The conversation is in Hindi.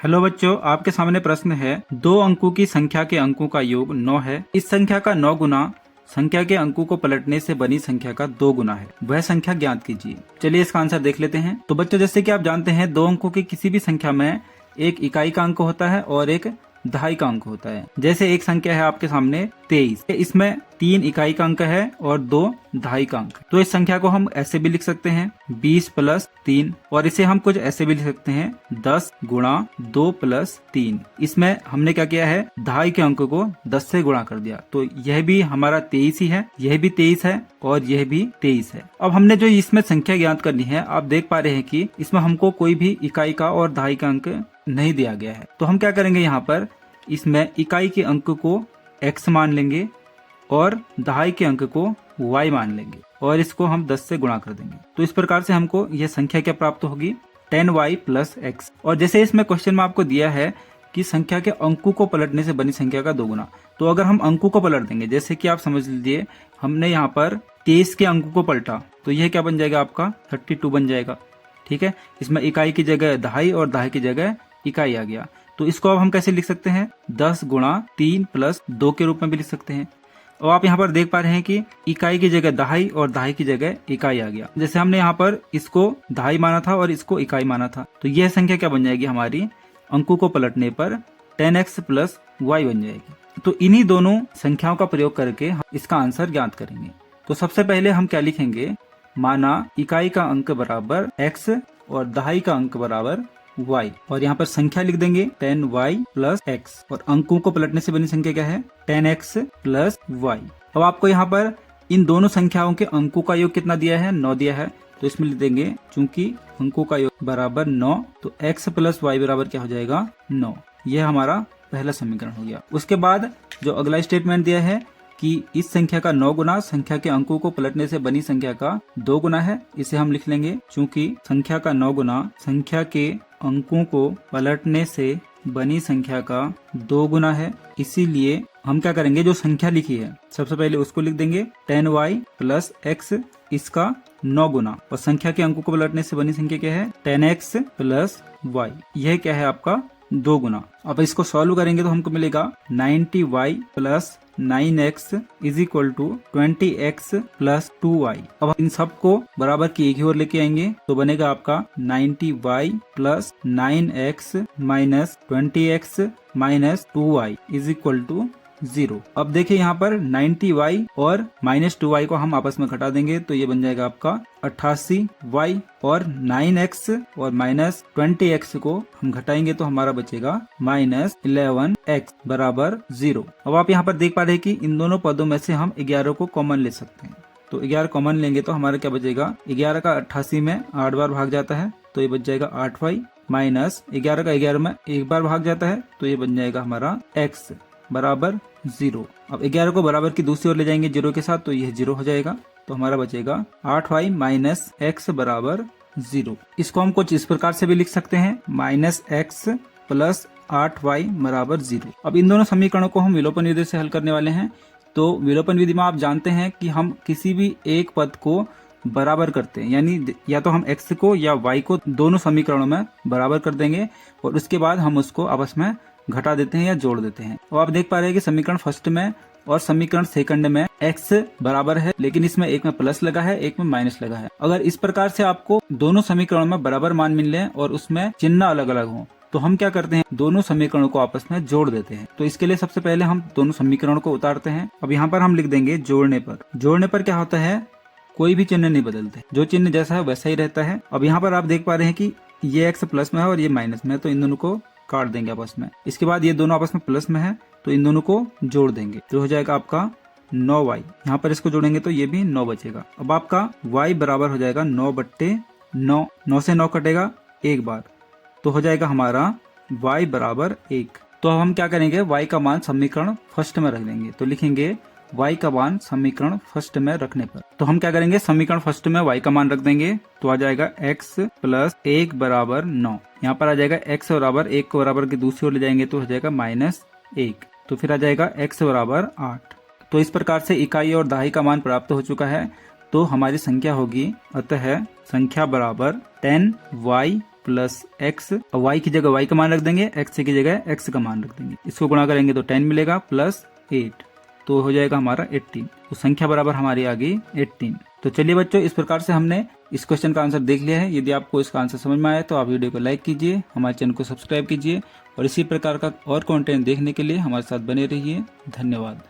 हेलो बच्चों, आपके सामने प्रश्न है। दो अंकों की संख्या के अंकों का योग 9 है। इस संख्या का 9 गुना संख्या के अंकों को पलटने से बनी संख्या का 2 गुना है। वह संख्या ज्ञात कीजिए। चलिए इसका आंसर देख लेते हैं। तो बच्चों, जैसे कि आप जानते हैं, दो अंकों की किसी भी संख्या में एक इकाई का अंक होता है और एक दहाई का अंक होता है। जैसे एक संख्या है आपके सामने 23, इसमें 3 इकाई का अंक है और 2 दहाई का अंक। तो इस संख्या को हम ऐसे भी लिख सकते हैं 20 + 3, और इसे हम कुछ ऐसे भी लिख सकते हैं 10 गुणा 2 + 3। इसमें हमने क्या किया है, दहाई के अंक को 10 से गुणा कर दिया। तो यह भी हमारा 23 ही है, यह भी 23 है और यह भी 23 है। अब हमने जो इसमें संख्या ज्ञात करनी है, आप देख पा रहे हैं कि इसमें हमको कोई भी इकाई का और दहाई का अंक नहीं दिया गया है। तो हम क्या करेंगे, यहाँ पर इसमें इकाई के अंक को x मान लेंगे और दहाई के अंक को y मान लेंगे और इसको हम 10 से गुणा कर देंगे। तो इस प्रकार से हमको यह संख्या क्या प्राप्त होगी, 10y + x। और जैसे इसमें क्वेश्चन में आपको दिया है कि संख्या के अंकों को पलटने से बनी संख्या का 2 गुना, तो अगर हम अंकों को पलट देंगे, जैसे कि आप समझ लीजिए हमने यहाँ पर 23 के अंकों को पलटा, तो यह क्या बन जाएगा, आपका 32 बन जाएगा। ठीक है, इसमें इकाई की जगह दहाई और दहाई की जगह इकाई आ गया। तो इसको अब हम कैसे लिख सकते हैं, 10 गुणा 3 + 2 के रूप में भी लिख सकते हैं। और आप यहाँ पर देख पा रहे हैं कि इकाई की जगह दहाई और दहाई की जगह इकाई आ गया। जैसे हमने यहाँ पर इसको दहाई माना था और इसको इकाई माना था, तो यह संख्या क्या बन जाएगी, हमारी अंकों को पलटने पर 10x + y बन जाएगी। तो इन्हीं दोनों संख्याओं का प्रयोग करके हम इसका आंसर ज्ञात करेंगे। तो सबसे पहले हम क्या लिखेंगे, माना इकाई का अंक बराबर x और दहाई का अंक बराबर y, और यहाँ पर संख्या लिख देंगे 10y + x, और अंकों को पलटने से बनी संख्या क्या है, 10x + y। अब आपको यहाँ पर इन दोनों संख्याओं के अंकों का योग कितना दिया है, 9 दिया है। तो इसमें लिख देंगे, चूंकि अंकों का योग बराबर 9, तो x + y बराबर क्या हो जाएगा, 9। यह हमारा पहला समीकरण हो गया। उसके बाद जो अगला स्टेटमेंट दिया है कि इस संख्या का 9 गुना संख्या के अंकों को पलटने से बनी संख्या का 2 गुना है। इसे हम लिख लेंगे, चूंकि संख्या का 9 गुना संख्या के अंकों को पलटने से बनी संख्या का 2 गुना है, इसीलिए हम क्या करेंगे, जो संख्या लिखी है सबसे पहले उसको लिख देंगे 10y + x, इसका 9 गुना, और संख्या के अंकों को पलटने से बनी संख्या क्या है, 10x + y। यह क्या है, आपका 2 गुना। अब इसको सॉल्व करेंगे तो हमको मिलेगा 90y + 9x = 20x + 2y। अब इन सबको बराबर की एक ही ओर लेके आएंगे, तो बनेगा आपका 90y + 9x - 20x - 2y = 0। अब देखिए यहाँ पर 90y और -2y को हम आपस में घटा देंगे, तो ये बन जाएगा आपका 88y, और 9x और -20x को हम घटाएंगे तो हमारा बचेगा -11x बराबर 0। अब आप यहाँ पर देख पा रहे हैं कि इन दोनों पदों में से हम 11 को कॉमन ले सकते हैं। तो 11 कॉमन लेंगे तो हमारा क्या बचेगा, 11 का 88 में 8 बार भाग जाता है, तो ये बच जाएगा 8y, माइनस 11 का 11 में 1 बार भाग जाता है, तो ये बन जाएगा हमारा x बराबर 0। अब 11 को बराबर की दूसरी ओर ले जाएंगे 0 के साथ, तो यह 0 हो जाएगा, तो हमारा बचेगा 8y - x बराबर 0। इसको हम कुछ इस प्रकार से भी लिख सकते हैं, -x + 8y बराबर 0। अब इन दोनों समीकरणों को हम विलोपन विधि से हल करने वाले हैं। तो विलोपन विधि में आप जानते हैं कि हम किसी भी एक पद को बराबर करते हैं, यानी या तो हम x को या y को दोनों समीकरणों में बराबर कर देंगे और उसके बाद हम उसको आपस में घटा देते हैं या जोड़ देते हैं। और आप देख पा रहे हैं कि समीकरण फर्स्ट में और समीकरण सेकंड में x बराबर है, लेकिन इसमें एक में प्लस लगा है, एक में माइनस लगा है। अगर इस प्रकार से आपको दोनों समीकरणों में बराबर मान मिल लें और उसमें चिन्ह अलग अलग हो, तो हम क्या करते हैं, दोनों समीकरणों को आपस में जोड़ देते हैं। तो इसके लिए सबसे पहले हम दोनों समीकरणों को उतारते हैं। अब यहाँ पर हम लिख देंगे जोड़ने पर। जोड़ने पर क्या होता है, कोई भी चिन्ह नहीं बदलते, जो चिन्ह जैसा है वैसा ही रहता है। अब यहाँ पर आप देख पा रहे हैं कि ये x प्लस में है और ये माइनस में है, तो इन दोनों को काट देंगे आपस में। इसके बाद ये दोनों आपस में प्लस में है, तो इन दोनों को जोड़ देंगे, तो हो जाएगा आपका 9y। यहाँ पर इसको जोड़ेंगे तो ये भी 9 बचेगा। अब आपका y बराबर हो जाएगा 9/9। 9 से 9 कटेगा एक बार, तो हो जाएगा हमारा y बराबर 1। तो अब हम क्या करेंगे, y का मान समीकरण फर्स्ट में रख देंगे। तो लिखेंगे y का मान समीकरण फर्स्ट में रखने पर, तो हम क्या करेंगे, समीकरण फर्स्ट में y का मान रख देंगे, तो आ जाएगा x + 1 बराबर 9। यहाँ पर आ जाएगा x बराबर 1 को बराबर की दूसरी ओर ले जाएंगे तो हो जाएगा -1, तो फिर आ जाएगा x बराबर 8। तो इस प्रकार से इकाई और दहाई का मान प्राप्त हो चुका है। तो हमारी संख्या होगी, अतः संख्या बराबर 10y प्लस एक्स, वाई की जगह वाई का मान रख देंगे, एक्स की जगह एक्स का मान रख देंगे। इसको गुणा करेंगे तो 10 मिलेगा प्लस 8, तो हो जाएगा हमारा 18। तो संख्या बराबर हमारी आ गई 18। तो चलिए बच्चों, इस प्रकार से हमने इस क्वेश्चन का आंसर देख लिया है। यदि आपको इसका आंसर समझ में आया तो आप वीडियो को लाइक कीजिए, हमारे चैनल को सब्सक्राइब कीजिए और इसी प्रकार का और कंटेंट देखने के लिए हमारे साथ बने रहिए। धन्यवाद।